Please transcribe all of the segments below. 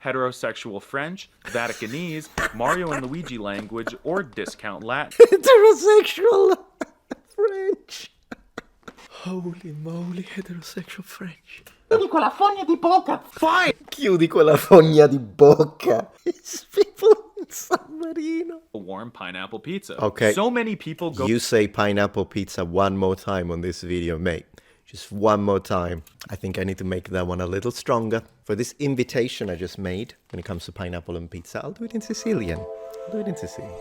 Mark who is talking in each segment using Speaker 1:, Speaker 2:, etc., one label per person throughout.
Speaker 1: heterosexual French, Vaticanese, Mario and Luigi language, or discount Latin.
Speaker 2: Heterosexual French. Holy moly, heterosexual French.
Speaker 3: Chiudi quella fogna di bocca! Fine!
Speaker 2: Chiudi quella fogna di bocca. It's people in San Marino.
Speaker 1: Warm pineapple pizza.
Speaker 2: Okay.
Speaker 1: So many people go.
Speaker 2: You say pineapple pizza one more time on this video, mate. Just one more time. I think I need to make that one a little stronger. For this invitation I just made, when it comes to pineapple and pizza, I'll do it in Sicilian. I'll do it in Sicilian.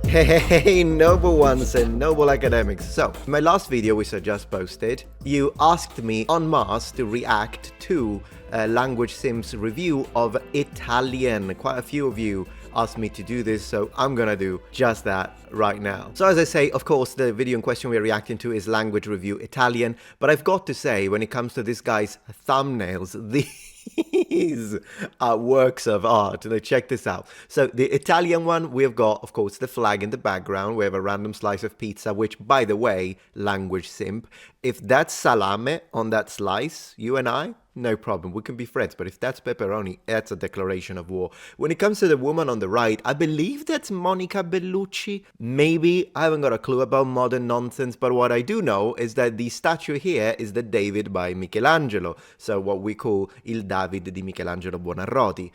Speaker 2: Hey, noble ones and noble academics. So, in my last video which I just posted, you asked me en masse to react to Language Sim's review of Italian. Quite a few of you asked me to do this, so I'm gonna do just that right now. So as I say, of course, the video in question we're reacting to is Language Review Italian, but I've got to say, when it comes to this guy's thumbnails, these are works of art. Now check this out. So the Italian one, we've got, of course, the flag in the background. We have a random slice of pizza, which, by the way, Language Simp, if that's salame on that slice, you and I, no problem, we can be friends. But if that's pepperoni, that's a declaration of war. When it comes to the woman on the right, I believe that's Monica Bellucci. Maybe, I haven't got a clue about modern nonsense, but what I do know is that the statue here is the David by Michelangelo. So what we call Il David di Michelangelo Buonarroti,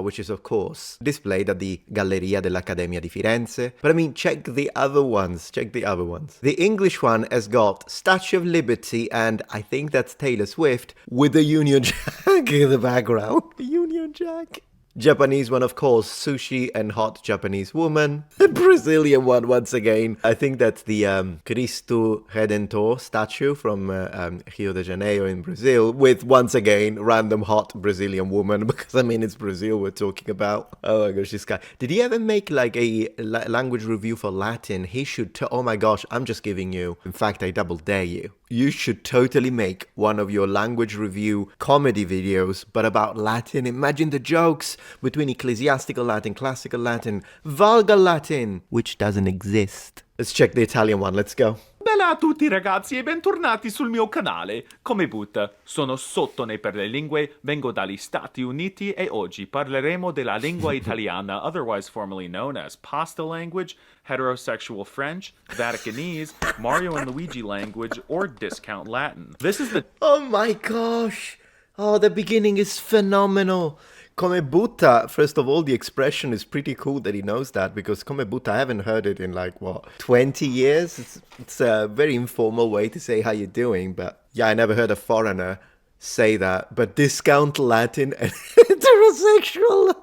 Speaker 2: which is of course displayed at the Galleria dell'Accademia di Firenze. But I mean, check the other ones, check the other ones. The English one has got Statue of Liberty, and I think that's Taylor Swift, with the Union Jack in the background. Union Jack. Japanese one, of course, sushi and hot Japanese woman. The Brazilian one, once again, I think that's the Cristo Redentor statue from Rio de Janeiro in Brazil, with, once again, random hot Brazilian woman, because, I mean, it's Brazil we're talking about. Oh my gosh, this guy. Did he ever make, like, a language review for Latin? He should, oh my gosh, I'm just giving you, in fact, I double dare you. You should totally make one of your language review comedy videos, but about Latin. Imagine the jokes between ecclesiastical Latin, classical Latin, vulgar Latin, which doesn't exist. Let's check the Italian one, let's go.
Speaker 1: Bella a tutti ragazzi e bentornati sul mio canale. Come butta? Sono sottone per le lingue, vengo dagli Stati Uniti e oggi parleremo della lingua italiana, otherwise formerly known as pasta language, heterosexual French, Vaticanese, Mario and Luigi language, or discount Latin. This is the...
Speaker 2: Oh my gosh! Oh, the beginning is phenomenal! Come butta, first of all, the expression is pretty cool that he knows that, because come butta, I haven't heard it in like, what, 20 years? It's a very informal way to say how you're doing, but yeah, I never heard a foreigner say that. But discount Latin and heterosexual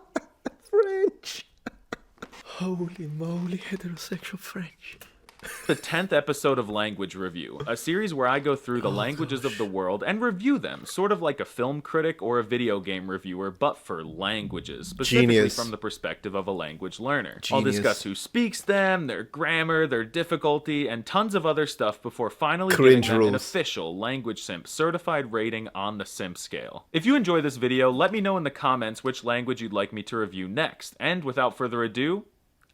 Speaker 2: French. Holy moly, heterosexual French.
Speaker 1: The 10th episode of Language Review, a series where I go through the languages of the world and review them, sort of like a film critic or a video game reviewer, but for languages, specifically from the perspective of a language learner. I'll discuss who speaks them, their grammar, their difficulty, and tons of other stuff before finally giving them an official Language Simp certified rating on the Simp scale. If you enjoy this video, let me know in the comments which language you'd like me to review next, and without further ado,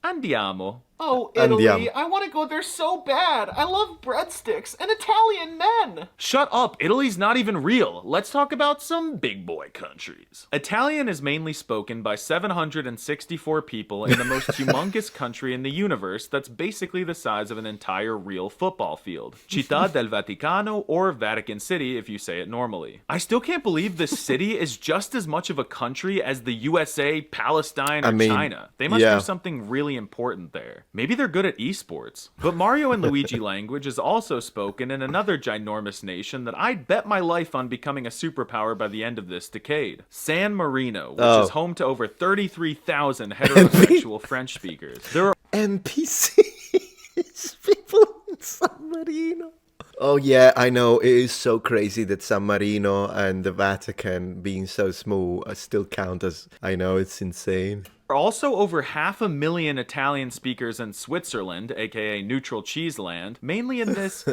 Speaker 1: andiamo.
Speaker 3: Oh, Italy, I want to go there so bad. I love breadsticks and Italian men.
Speaker 1: Shut up, Italy's not even real. Let's talk about some big boy countries. Italian is mainly spoken by 764 people in the most humongous country in the universe that's basically the size of an entire real football field. Città del Vaticano, or Vatican City if you say it normally. I still can't believe this city is just as much of a country as the USA, Palestine, or China. They must do something really important there. Maybe they're good at esports. But Mario and Luigi language is also spoken in another ginormous nation that I'd bet my life on becoming a superpower by the end of this decade. San Marino, which is home to over 33,000 heterosexual French speakers. There are
Speaker 2: NPCs, people in San Marino. Oh yeah, I know, it is so crazy that San Marino and the Vatican, being so small, still count as, I know, it's insane.
Speaker 1: There are also over 500,000 Italian speakers in Switzerland, aka neutral cheese land, mainly in this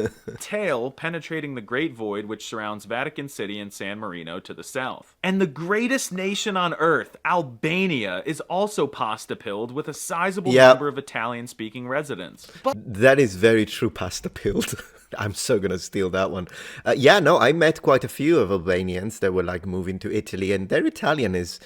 Speaker 1: tail penetrating the Great Void which surrounds Vatican City and San Marino to the south. And the greatest nation on earth, Albania, is also pasta-pilled with a sizable number of Italian-speaking residents. But
Speaker 2: that is very true, pasta-pilled. I'm so gonna steal that one. Yeah, no, I met quite a few of Albanians that were like moving to Italy, and their Italian is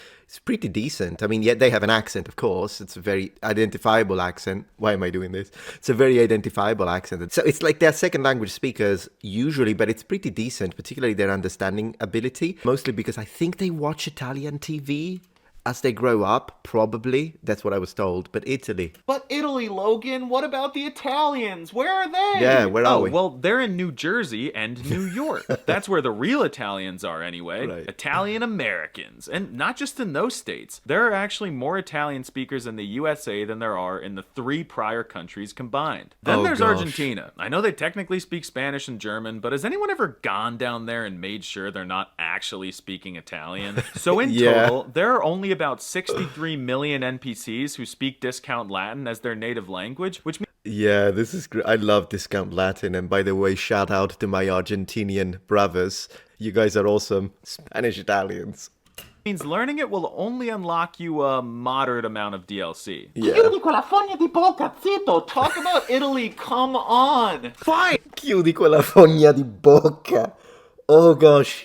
Speaker 2: pretty decent. I mean, yeah, they have an accent, of course. It's a very identifiable accent. Why am I doing this? It's a very identifiable accent. So it's like they're second language speakers usually, but it's pretty decent, particularly their understanding ability. Mostly because I think they watch Italian TV as they grow up, probably. That's what I was told. But Italy.
Speaker 3: But Italy, Logan, what about the Italians? Where are they?
Speaker 2: Yeah, where are
Speaker 1: Oh,
Speaker 2: we?
Speaker 1: well, they're in New Jersey and New York. That's where the real Italians are, anyway.
Speaker 2: Right.
Speaker 1: Italian Americans. And not just in those states. There are actually more Italian speakers in the USA than there are in the 3 prior countries combined. Then
Speaker 2: Oh,
Speaker 1: there's
Speaker 2: gosh.
Speaker 1: Argentina. I know they technically speak Spanish and German, but has anyone ever gone down there and made sure they're not actually speaking Italian? So in
Speaker 2: Yeah.
Speaker 1: total, there are only about 63 million NPCs who speak discount Latin as their native language, which
Speaker 2: Yeah, this is great. I love Discount Latin. And by the way, shout out to my Argentinian brothers. You guys are awesome. Spanish Italians.
Speaker 1: means learning it will only unlock you a moderate amount of DLC.
Speaker 2: Yeah.
Speaker 3: Chiudi quella fogna di bocca, zitto! Talk about Italy, come on!
Speaker 2: Fine. Chiudi quella fogna di bocca. Oh gosh,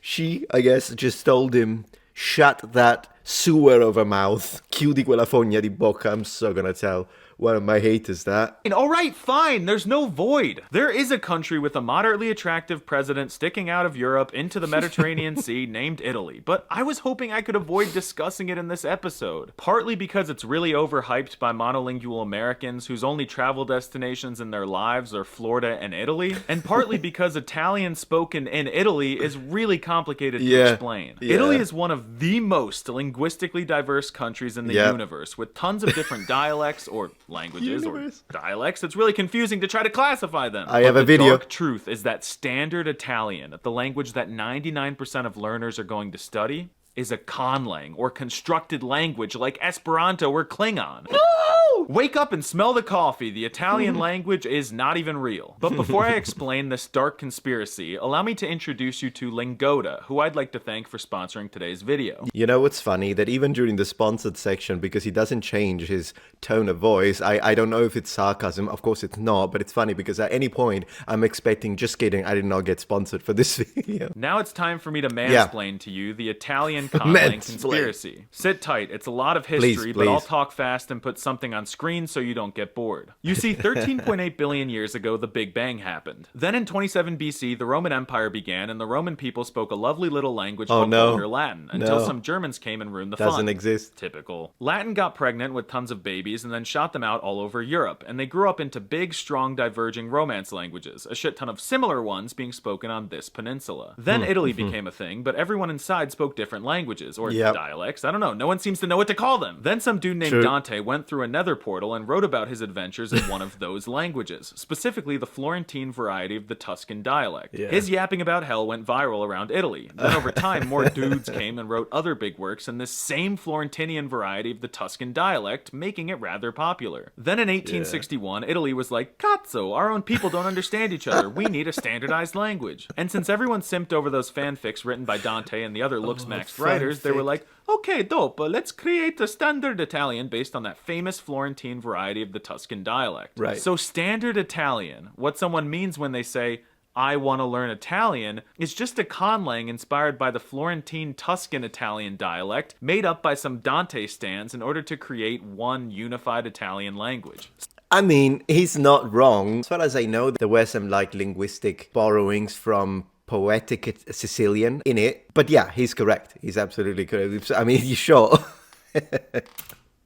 Speaker 2: she, I guess, just told him, shut that sewer of a mouth. Chiudi quella fogna di bocca. I'm so gonna tell one of my haters that.
Speaker 1: All right, fine, there's no void. There is a country with a moderately attractive president sticking out of Europe into the Mediterranean Sea named Italy, but I was hoping I could avoid discussing it in this episode. Partly because it's really overhyped by monolingual Americans whose only travel destinations in their lives are Florida and Italy, and partly because Italian spoken in Italy is really complicated to
Speaker 2: Yeah,
Speaker 1: explain.
Speaker 2: yeah.
Speaker 1: Italy is one of the most linguistically diverse countries in the
Speaker 2: Yep.
Speaker 1: universe, with tons of different dialects or languages
Speaker 2: Universe.
Speaker 1: or dialects. It's really confusing to try to classify them.
Speaker 2: I have a
Speaker 1: the
Speaker 2: video.
Speaker 1: dark truth is that standard Italian, the language that 99% of learners are going to study, is a conlang or constructed language like Esperanto or Klingon.
Speaker 3: No!
Speaker 1: Wake up and smell the coffee. The Italian language is not even real. But before I explain this dark conspiracy, allow me to introduce you to Lingoda, who I'd like to thank for sponsoring today's video.
Speaker 2: You know what's funny? That even during the sponsored section, because he doesn't change his tone of voice, I don't know if it's sarcasm. Of course it's not, but it's funny because at any point I'm expecting, just kidding, I did not get sponsored for this video.
Speaker 1: Now it's time for me to mansplain to you the Italian conlang
Speaker 2: Mansplain.
Speaker 1: conspiracy. Sit tight, it's a lot of history, but I'll
Speaker 2: please.
Speaker 1: talk fast and put something on screen so you don't get bored. You see, 13.8 billion years ago, the Big Bang happened. Then in 27 BC, the Roman Empire began, and the Roman people spoke a lovely little language called
Speaker 2: no.
Speaker 1: Vulgar Latin, until
Speaker 2: No.
Speaker 1: some Germans came and ruined the
Speaker 2: Doesn't
Speaker 1: fun.
Speaker 2: exist.
Speaker 1: Typical. Latin got pregnant with tons of babies and then shot them out all over Europe, and they grew up into big, strong, diverging Romance languages, a shit ton of similar ones being spoken on this peninsula. Then Italy became a thing, but everyone inside spoke different languages, or
Speaker 2: Yep.
Speaker 1: dialects, I don't know, no one seems to know what to call them. Then some dude named
Speaker 2: True.
Speaker 1: Dante went through a nether portal and wrote about his adventures in one of those languages, specifically the Florentine variety of the Tuscan dialect.
Speaker 2: Yeah.
Speaker 1: His yapping about hell went viral around Italy. Then over time, more dudes came and wrote other big works in this same Florentinian variety of the Tuscan dialect, making it rather popular. Then in 1861, Italy was like, cazzo, our own people don't understand each other. We need a standardized language. And since everyone simped over those fanfics written by Dante and the other looks-maxed writers, they were
Speaker 2: fanfic.
Speaker 1: like, okay, dope, let's create a standard Italian based on that famous Florentine variety of the Tuscan dialect.
Speaker 2: Right.
Speaker 1: So standard Italian, what someone means when they say, I want to learn Italian, is just a conlang inspired by the Florentine Tuscan Italian dialect, made up by some Dante stans in order to create one unified Italian language.
Speaker 2: I mean, he's not wrong. As far as I know, there were some like linguistic borrowings from poetic Sicilian in it. But yeah, he's correct. He's absolutely correct. I mean, you sure?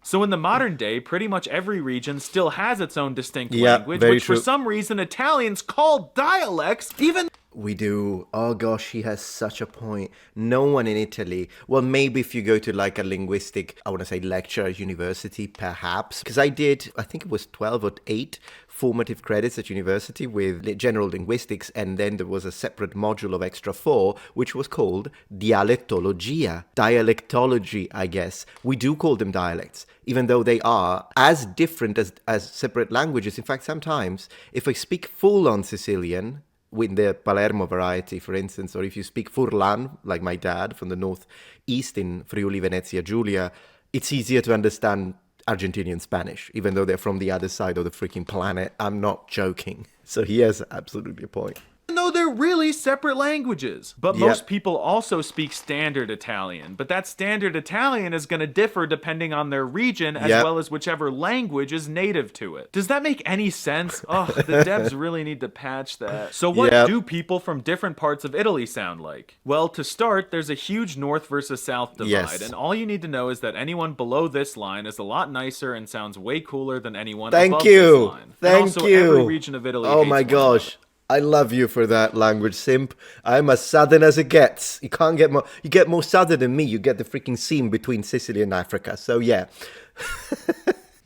Speaker 1: So in the modern day, pretty much every region still has its own distinct
Speaker 2: Yeah,
Speaker 1: language,
Speaker 2: very
Speaker 1: which for
Speaker 2: true.
Speaker 1: some reason Italians call dialects, even
Speaker 2: We do. Oh gosh, he has such a point. No one in Italy. Well, maybe if you go to like a linguistic, I want to say lecture at university, perhaps. Because I think it was 12 or 8 formative credits at university with general linguistics, and then there was a separate module of extra 4, which was called dialectologia. Dialectology, I guess. We do call them dialects, even though they are as different as separate languages. In fact, sometimes, if I speak full-on Sicilian, with the Palermo variety, for instance, or if you speak Furlan, like my dad from the northeast in Friuli, Venezia, Giulia, it's easier to understand Argentinian Spanish, even though they're from the other side of the freaking planet. I'm not joking. So he has absolutely a point.
Speaker 1: No, they're really separate languages. But most people also speak Standard Italian. But that Standard Italian is going to differ depending on their region as well as whichever language is native to it. Does that make any sense? Oh, the devs really need to patch that. So what do people from different parts of Italy sound like? Well, to start, there's a huge north versus south divide. And all you need to know is that anyone below this line is a lot nicer and sounds way cooler than anyone above this line.
Speaker 2: Thank you.
Speaker 1: Every region of Italy
Speaker 2: Oh
Speaker 1: hates
Speaker 2: my
Speaker 1: one
Speaker 2: gosh. I love you for that language, Simp. I'm as southern as it gets. You can't get more. You get more southern than me. You get the freaking seam between Sicily and Africa. So yeah,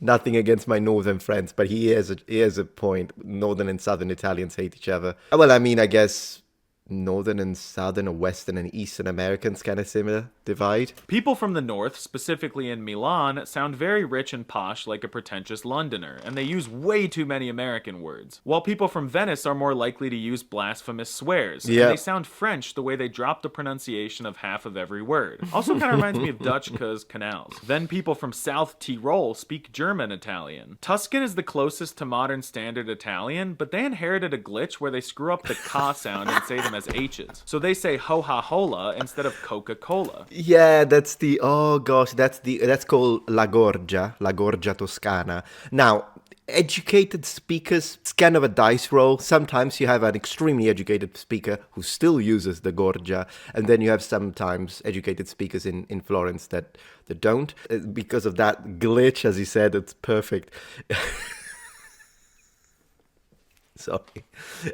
Speaker 2: nothing against my northern friends, but he has a point. Northern and southern Italians hate each other. Well, I mean, I guess northern and southern or western and eastern Americans kind of similar divide.
Speaker 1: People from the north, specifically in Milan, sound very rich and posh like a pretentious Londoner, and they use way too many American words. While people from Venice are more likely to use blasphemous swears, and they sound French the way they drop the pronunciation of half of every word. Also kind of reminds me of Dutch because canals. Then people from South Tyrol speak German Italian. Tuscan is the closest to modern standard Italian, but they inherited a glitch where they screw up the ka sound and say them as H's. So they say ho-ha-hola instead of Coca-Cola.
Speaker 2: Yeah, that's called La Gorgia Toscana. Now, educated speakers, it's kind of a dice roll. Sometimes you have an extremely educated speaker who still uses the Gorgia, and then you have sometimes educated speakers in Florence that don't. Because of that glitch, as he said, it's perfect. Sorry.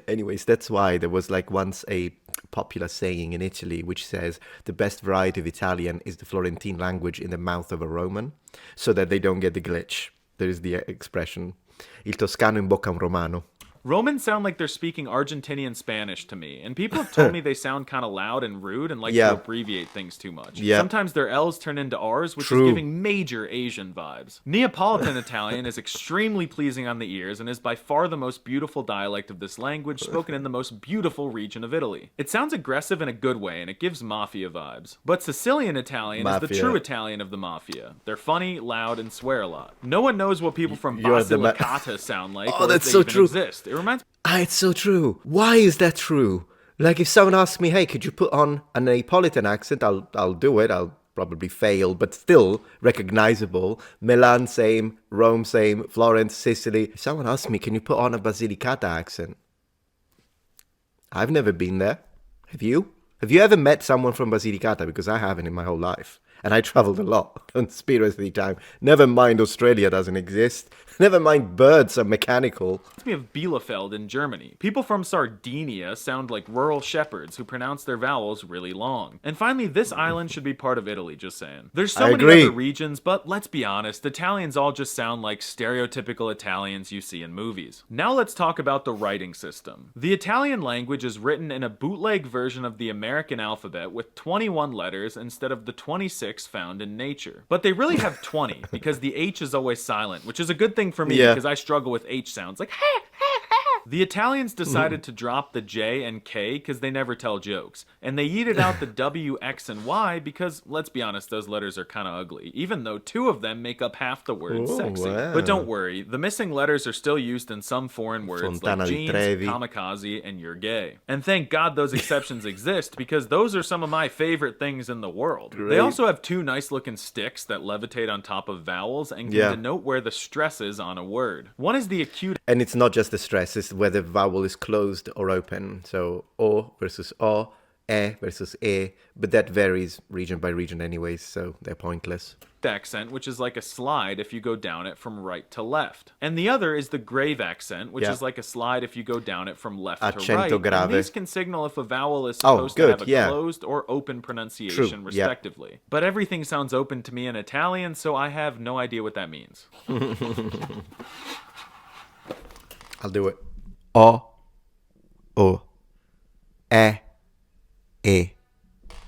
Speaker 2: Anyways, that's why there was like once a popular saying in Italy which says the best variety of Italian is the Florentine language in the mouth of a Roman, so that they don't get the glitch. There is the expression, il toscano in bocca a un romano.
Speaker 1: Romans sound like they're speaking Argentinian Spanish to me, and people have told me they sound kind of loud and rude and like to abbreviate things too much. Sometimes their L's turn into R's, which is giving major Asian vibes. Neapolitan Italian is extremely pleasing on the ears and is by far the most beautiful dialect of this language, spoken in the most beautiful region of Italy. It sounds aggressive in a good way, and it gives mafia vibes. But Sicilian Italian is the true Italian of the mafia. They're funny, loud, and swear a lot. No one knows what people from Basilicata sound like, or
Speaker 2: that's
Speaker 1: if
Speaker 2: so
Speaker 1: they even
Speaker 2: true.
Speaker 1: exist. It reminds
Speaker 2: It's so true. Why is that true? Like if someone asks me, hey, could you put on a Neapolitan accent? I'll do it. I'll probably fail, but still recognizable. Milan, same. Rome, same. Florence, Sicily. If someone asks me, can you put on a Basilicata accent? I've never been there. Have you? Have you ever met someone from Basilicata? Because I haven't in my whole life. And I traveled a lot on Conspiracy Time. Never mind Australia doesn't exist. Never mind birds are mechanical.
Speaker 1: Reminds me of Bielefeld in Germany. People from Sardinia sound like rural shepherds who pronounce their vowels really long. And finally, this island should be part of Italy, just saying. There's so many other regions, but let's be honest, Italians all just sound like stereotypical Italians you see in movies. Now let's talk about the writing system. The Italian language is written in a bootleg version of the American alphabet with 21 letters instead of the 26 found in nature. But they really have 20 because the H is always silent, which is a good thing for me because I struggle with H sounds like The Italians decided to drop the J and K because they never tell jokes. And they yeeted out the W, X, and Y because, let's be honest, those letters are kind of ugly, even though 2 of them make up half the word sexy.
Speaker 2: Wow.
Speaker 1: But don't worry, the missing letters are still used in some foreign words
Speaker 2: Fontana
Speaker 1: like
Speaker 2: di
Speaker 1: jeans,
Speaker 2: Trevi.
Speaker 1: kamikaze, and you're gay. And thank God those exceptions exist because those are some of my favorite things in the world.
Speaker 2: Great.
Speaker 1: They also have 2 nice-looking sticks that levitate on top of vowels and can denote where the stress is on a word. One is the acute.
Speaker 2: And it's not just the stress, it's where the vowel is closed or open. So O versus O, E versus E, but that varies region by region anyways, so they're pointless.
Speaker 1: Accent, which is like a slide if you go down it from right to left. And the other is the grave accent, which is like a slide if you go down it from left to right. And these can signal if a vowel is supposed to have a closed or open pronunciation, respectively. But everything sounds open to me in Italian, so I have no idea what that means.
Speaker 2: I'll do it. O, O, E.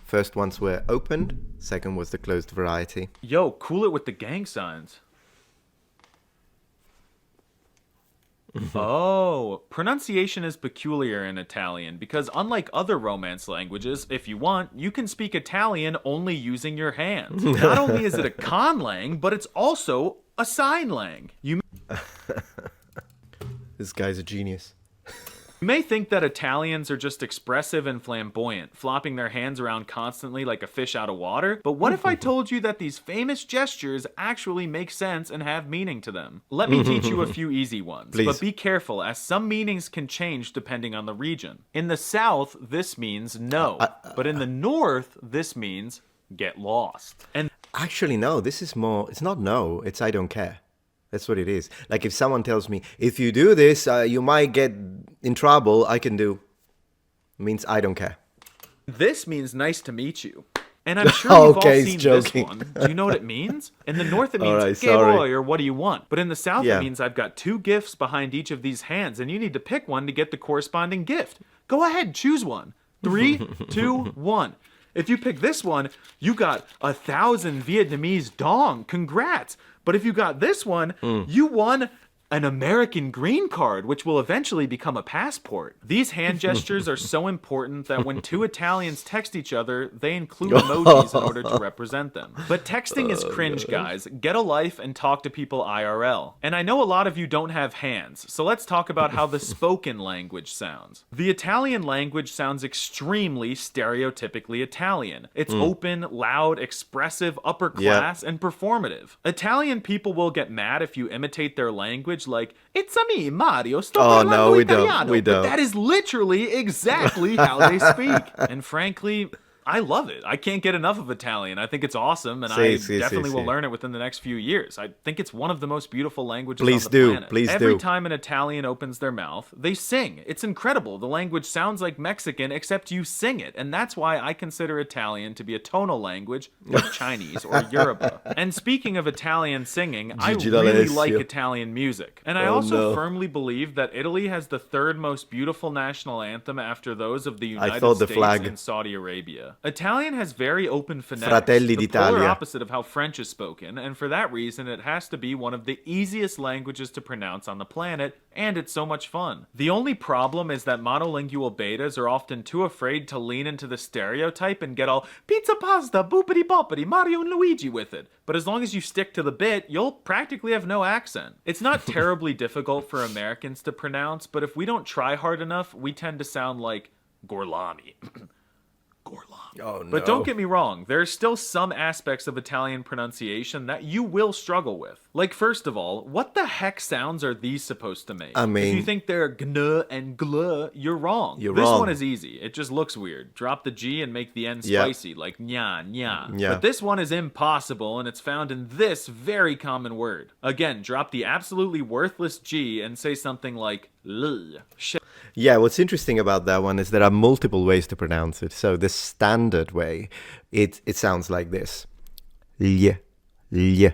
Speaker 2: First ones were opened, second was the closed variety.
Speaker 1: Yo, cool it with the gang signs. Oh, pronunciation is peculiar in Italian because unlike other Romance languages, if you want, you can speak Italian only using your hands. Not only is it a conlang, but it's also a sign lang. You
Speaker 2: This guy's a genius.
Speaker 1: may think that Italians are just expressive and flamboyant, flopping their hands around constantly like a fish out of water, but what if I told you that these famous gestures actually make sense and have meaning to them? Let me teach you a few easy ones,
Speaker 2: Please.
Speaker 1: but be careful as some meanings can change depending on the region. In the South, this means no, but in the North, this means get lost. And
Speaker 2: Actually, no, this is more, it's not no, it's I don't care. That's what it is. Like if someone tells me, if you do this, you might get in trouble, I can do. Means I don't care.
Speaker 1: this means nice to meet you. And I'm sure you've
Speaker 2: Okay,
Speaker 1: all
Speaker 2: he's
Speaker 1: seen
Speaker 2: joking.
Speaker 1: this one. Do you know what it means? In the North, it means,
Speaker 2: Alright,
Speaker 1: "Que
Speaker 2: sorry.
Speaker 1: voy," or "what do you want?" But in the South,
Speaker 2: Yeah.
Speaker 1: it means, "I've got two gifts behind each of these hands, and you need to pick one to get the corresponding gift. Go ahead, choose one. 3, 2, 1. If you pick this one, you got 1,000 Vietnamese dong. Congrats. But if you got this one, you won an American green card, which will eventually become a passport. These hand gestures are so important that when two Italians text each other, they include emojis in order to represent them. But texting is cringe, guys. Get a life and talk to people IRL. And I know a lot of you don't have hands, so let's talk about how the spoken language sounds. The Italian language sounds extremely stereotypically Italian. It's open, loud, expressive, upper class, and performative. Italian people will get mad if you imitate their language like, "It's a me, Mario, sto
Speaker 2: Oh,
Speaker 1: parlando
Speaker 2: no, we don't.
Speaker 1: italiano."
Speaker 2: We don't.
Speaker 1: But that is literally exactly how they speak. And frankly, I love it. I can't get enough of Italian. I think it's awesome, and I definitely will learn it within the next few years. I think it's one of the most beautiful languages on the planet.
Speaker 2: Please
Speaker 1: Every
Speaker 2: do.
Speaker 1: time an Italian opens their mouth, they sing. It's incredible. The language sounds like Mexican, except you sing it. And that's why I consider Italian to be a tonal language like Chinese or Yoruba. And speaking of Italian singing, I
Speaker 2: Gigi
Speaker 1: really
Speaker 2: D'Alessio.
Speaker 1: like Italian music. And I
Speaker 2: Oh,
Speaker 1: also
Speaker 2: no.
Speaker 1: firmly believe that Italy has the third most beautiful national anthem after those of the United
Speaker 2: thought the
Speaker 1: States
Speaker 2: flag.
Speaker 1: and Saudi Arabia. Italian has very open phonetics,
Speaker 2: Fratelli
Speaker 1: the polar
Speaker 2: d'Italia.
Speaker 1: opposite of how French is spoken, and for that reason it has to be one of the easiest languages to pronounce on the planet, and it's so much fun. The only problem is that monolingual betas are often too afraid to lean into the stereotype and get all pizza pasta, boopity boppity, Mario and Luigi with it. But as long as you stick to the bit, you'll practically have no accent. It's not terribly difficult for Americans to pronounce, but if we don't try hard enough, we tend to sound like Gorlami. Gorlami.
Speaker 2: Oh, no.
Speaker 1: But don't get me wrong, there are still some aspects of Italian pronunciation that you will struggle with. Like, first of all, what the heck sounds are these supposed to make?
Speaker 2: I mean-
Speaker 1: if you think they're gn and gl, you're wrong.
Speaker 2: You're
Speaker 1: this
Speaker 2: wrong.
Speaker 1: one is easy. It just looks weird. Drop the G and make the N
Speaker 2: Yeah.
Speaker 1: spicy, like nya, nya.
Speaker 2: Yeah.
Speaker 1: But this one is impossible, and it's found in this very common word. Again, drop the absolutely worthless G and say something like l.
Speaker 2: Yeah, what's interesting about that one is there are multiple ways to pronounce it. So the standard way, it sounds like this. L, l,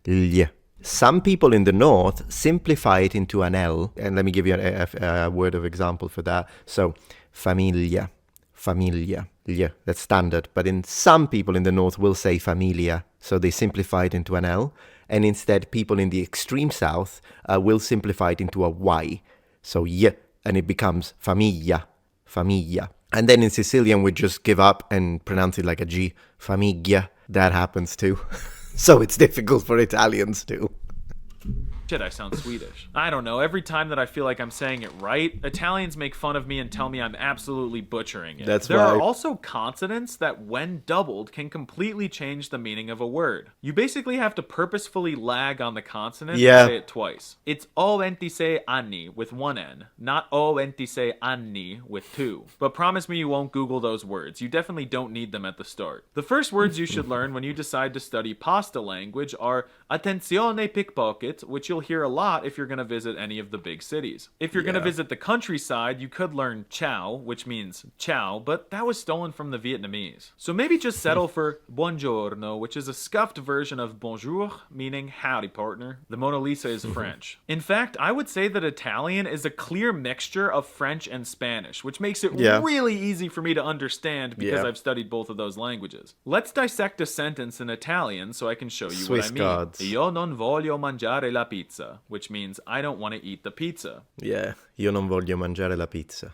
Speaker 2: l. Some people in the north simplify it into an L. And let me give you a word of example for that. So, familia, familia, yeah, that's standard. But in some people in the north will say familia, so they simplify it into an L. And instead, people in the extreme south will simplify it into a Y. So, yeah, and it becomes famiglia, famiglia. And then in Sicilian, we just give up and pronounce it like a G, famiglia. That happens too. So it's difficult for Italians too.
Speaker 1: Shit, I sound Swedish. I don't know. Every time that I feel like I'm saying it right, Italians make fun of me and tell me I'm absolutely butchering it.
Speaker 2: That's
Speaker 1: there
Speaker 2: why-
Speaker 1: are also consonants that, when doubled, can completely change the meaning of a word. You basically have to purposefully lag on the consonant
Speaker 2: Yeah.
Speaker 1: and say it twice. It's o 26 anni with one N, not o 26 anni with two. But promise me you won't Google those words. You definitely don't need them at the start. The first words you should learn when you decide to study pasta language are attenzione pickpocket, which you'll hear a lot if you're going to visit any of the big cities. If you're going to
Speaker 2: Yeah.
Speaker 1: visit the countryside, you could learn ciao, which means ciao, but that was stolen from the Vietnamese. So maybe just settle for buongiorno, which is a scuffed version of bonjour, meaning howdy partner. The Mona Lisa is French. In fact, I would say that Italian is a clear mixture of French and Spanish, which makes it
Speaker 2: Yeah.
Speaker 1: really easy for me to understand because
Speaker 2: Yeah.
Speaker 1: I've studied both of those languages. Let's dissect a sentence in Italian so I can show you
Speaker 2: Swiss
Speaker 1: what I mean.
Speaker 2: gods.
Speaker 1: Io non voglio mangiare la pizza. pizza, which means I don't want to eat the pizza.
Speaker 2: Yeah, io non voglio mangiare la pizza.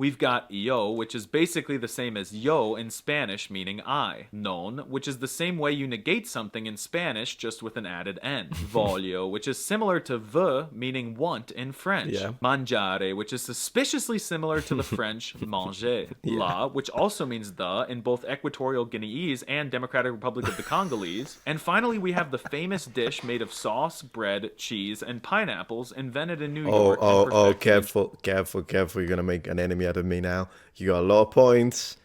Speaker 1: We've got yo, which is basically the same as yo in Spanish, meaning I. Non, which is the same way you negate something in Spanish, just with an added N. Voglio, which is similar to v, meaning want in French.
Speaker 2: Yeah.
Speaker 1: Mangiare, which is suspiciously similar to the French manger. La, which also means the in both Equatorial Guineese and Democratic Republic of the Congolese. And finally, we have the famous dish made of sauce, bread, cheese, and pineapples invented in New York.
Speaker 2: Careful. You're gonna make an enemy out of me now. You got a lot of points.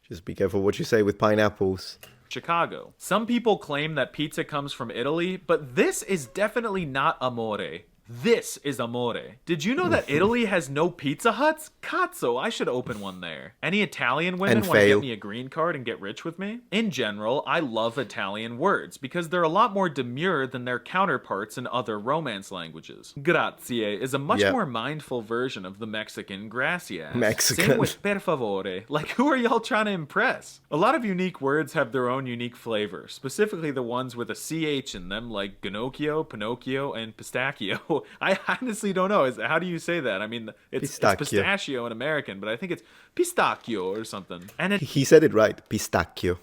Speaker 2: Just be careful what you say with pineapples.
Speaker 1: Chicago. Some people claim that pizza comes from Italy, but this is definitely not amore. This is amore. Did you know that Italy has no Pizza Huts? Cazzo, I should open one there. Any Italian women want to get me a green card and get rich with me? In general, I love Italian words because they're a lot more demure than their counterparts in other Romance languages. Grazie is a much more mindful version of the Mexican gracias. Same with per favore. Like, who are y'all trying to impress? A lot of unique words have their own unique flavor, specifically the ones with a CH in them, like Ginocchio, Pinocchio, and Pistachio. I honestly don't know. How do you say that? I mean, it's pistachio in American, but I think it's pistacchio or something. And
Speaker 2: he said it right. Pistacchio.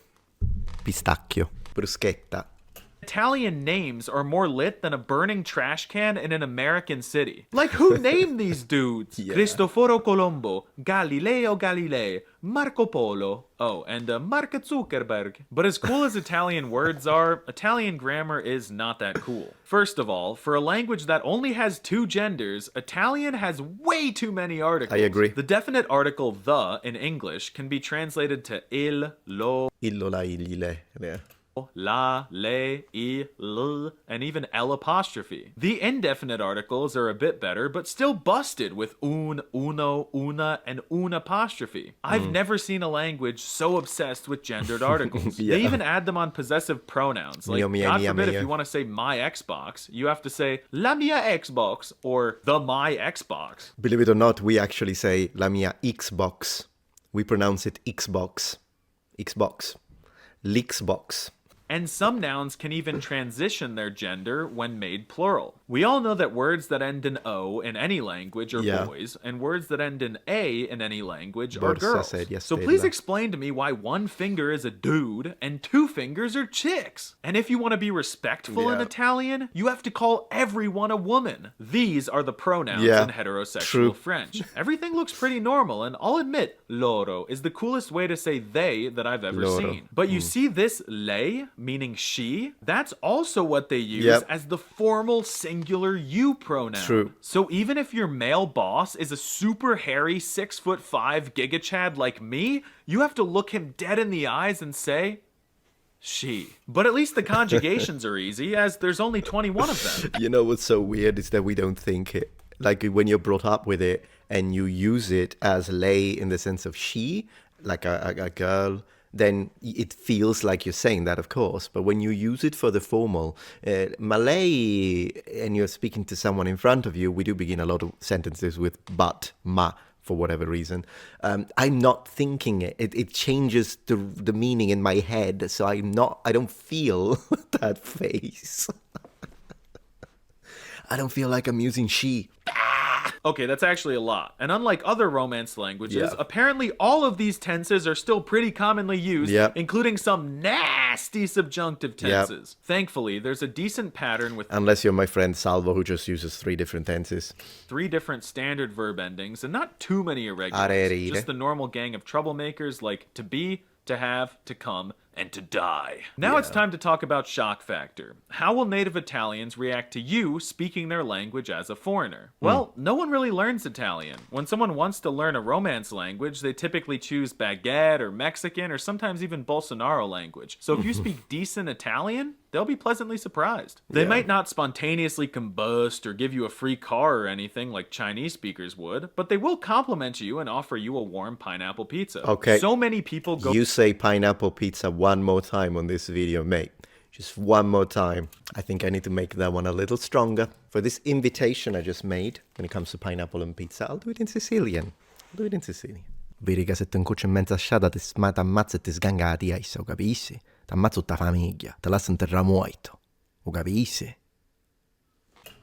Speaker 2: Bruschetta.
Speaker 1: Italian names are more lit than a burning trash can in an American city. Like, who named these dudes? Cristoforo Colombo, Galileo Galilei, Marco Polo, and Mark Zuckerberg. But as cool as Italian words are, Italian grammar is not that cool. First of all, for a language that only has 2 genders, Italian has way too many articles.
Speaker 2: I agree.
Speaker 1: The definite article the in English can be translated to il, lo,
Speaker 2: illo, la, le. Yeah.
Speaker 1: La, le, I, l, and even L apostrophe. The indefinite articles are a bit better, but still busted with un, uno, una, and un apostrophe. I've never seen a language so obsessed with gendered articles. They even add them on possessive pronouns. Like, God forbid if you want to say my Xbox, you have to say la mia Xbox or the my Xbox.
Speaker 2: Believe it or not, we actually say la mia Xbox. We pronounce it Xbox. L'Xbox.
Speaker 1: And some nouns can even transition their gender when made plural. We all know that words that end in O in any language are boys, and words that end in A in any language are girls. So please explain to me why 1 finger is a dude and 2 fingers are chicks. And if you want to be respectful in Italian, you have to call everyone a woman. These are the pronouns in heterosexual French. Everything looks pretty normal, and I'll admit, loro is the coolest way to say they that I've ever seen. But you see this lei, meaning she, that's also what they use as the formal singular you pronoun.
Speaker 2: True.
Speaker 1: So even if your male boss is a super hairy 6'5" gigachad like me, you have to look him dead in the eyes and say, she. But at least the conjugations are easy, as there's only 21 of them.
Speaker 2: You know what's so weird is that we don't think it. Like when you're brought up with it and you use it as lei in the sense of she, like a girl, then it feels like you're saying that, of course. But when you use it for the formal, Malay, and you're speaking to someone in front of you, we do begin a lot of sentences with but, ma, for whatever reason. I'm not thinking it. It changes the meaning in my head, so I don't feel that face. I don't feel like I'm using she.
Speaker 1: Okay, that's actually a lot. And unlike other Romance languages, apparently all of these tenses are still pretty commonly used, including some nasty subjunctive tenses. Thankfully, there's a decent pattern with...
Speaker 2: Unless you're my friend Salvo, who just uses 3 different tenses.
Speaker 1: 3 different standard verb endings, and not too many irregulars. Just the normal gang of troublemakers like to be, to have, to come, and to die. Now it's time to talk about shock factor. How will native Italians react to you speaking their language as a foreigner? Well, no one really learns Italian. When someone wants to learn a Romance language, they typically choose baguette or Mexican or sometimes even Bolsonaro language. So if you speak decent Italian, they'll be pleasantly surprised. They might not spontaneously combust or give you a free car or anything like Chinese speakers would, but they will compliment you and offer you a warm pineapple pizza.
Speaker 2: Okay.
Speaker 1: So many people go...
Speaker 2: You say pineapple pizza one more time on this video, mate. Just one more time. I think I need to make that one a little stronger. For this invitation I just made, when it comes to pineapple and pizza, I'll do it in Sicilian. Vedi che se ti incoccio in mezza sciata ti ammazza e ti sganga la tia essa, capisci? Ti ammazzo tutta famiglia, te lascio interrare muoito, capisci?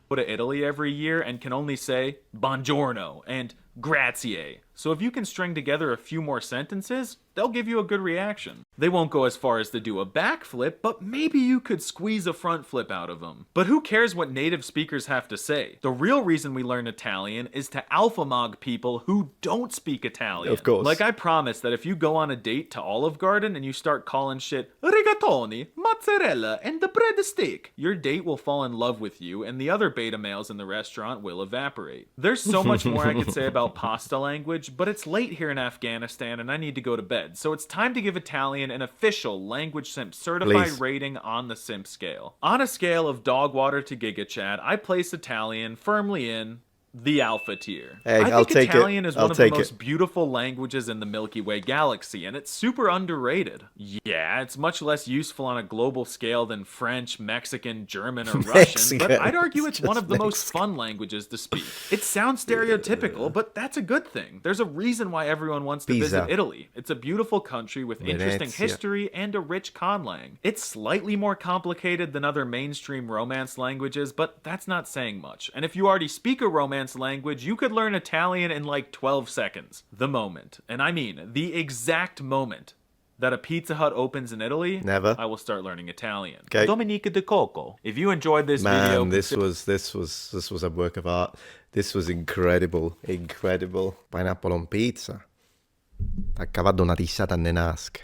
Speaker 1: go to Italy every year and can only say buongiorno and grazie. So if you can string together a few more sentences, they'll give you a good reaction. They won't go as far as to do a backflip, but maybe you could squeeze a front flip out of them. But who cares what native speakers have to say? The real reason we learn Italian is to alphamog people who don't speak Italian.
Speaker 2: Of course.
Speaker 1: Like I promise that if you go on a date to Olive Garden and you start calling shit rigatoni, mozzarella, and the bread stick, your date will fall in love with you and the other beta males in the restaurant will evaporate. There's so much more I could say about pasta language, but it's late here in Afghanistan and I need to go to bed. So it's time to give Italian an official Language Simp certified
Speaker 2: Please.
Speaker 1: rating on the Simp scale. On a scale of dog water to Giga Chad, I place Italian firmly in the alpha tier.
Speaker 2: Hey,
Speaker 1: I
Speaker 2: I'll
Speaker 1: think
Speaker 2: take it.
Speaker 1: Italian is
Speaker 2: I'll
Speaker 1: one of the
Speaker 2: take
Speaker 1: most
Speaker 2: it.
Speaker 1: beautiful languages in the Milky Way galaxy, and it's super underrated. Yeah, it's much less useful on a global scale than French, Mexican, German, or Russian, but I'd argue it's one of the most fun languages to speak. It sounds stereotypical, but that's a good thing. There's a reason why everyone wants to
Speaker 2: Pisa.
Speaker 1: visit Italy. It's a beautiful country with interesting
Speaker 2: Venezia.
Speaker 1: history and a rich conlang. It's slightly more complicated than other mainstream Romance languages, but that's not saying much. And if you already speak a Romance language, you could learn Italian in like 12 seconds. The moment, and I mean the exact moment, that a Pizza Hut opens in Italy,
Speaker 2: Never.
Speaker 1: I will start learning Italian.
Speaker 2: Okay.
Speaker 1: Domenica de Coco. If you enjoyed this video,
Speaker 2: Man, this was a work of art. This was incredible. Pineapple on pizza. T'ha cavato una tissata a nenasche.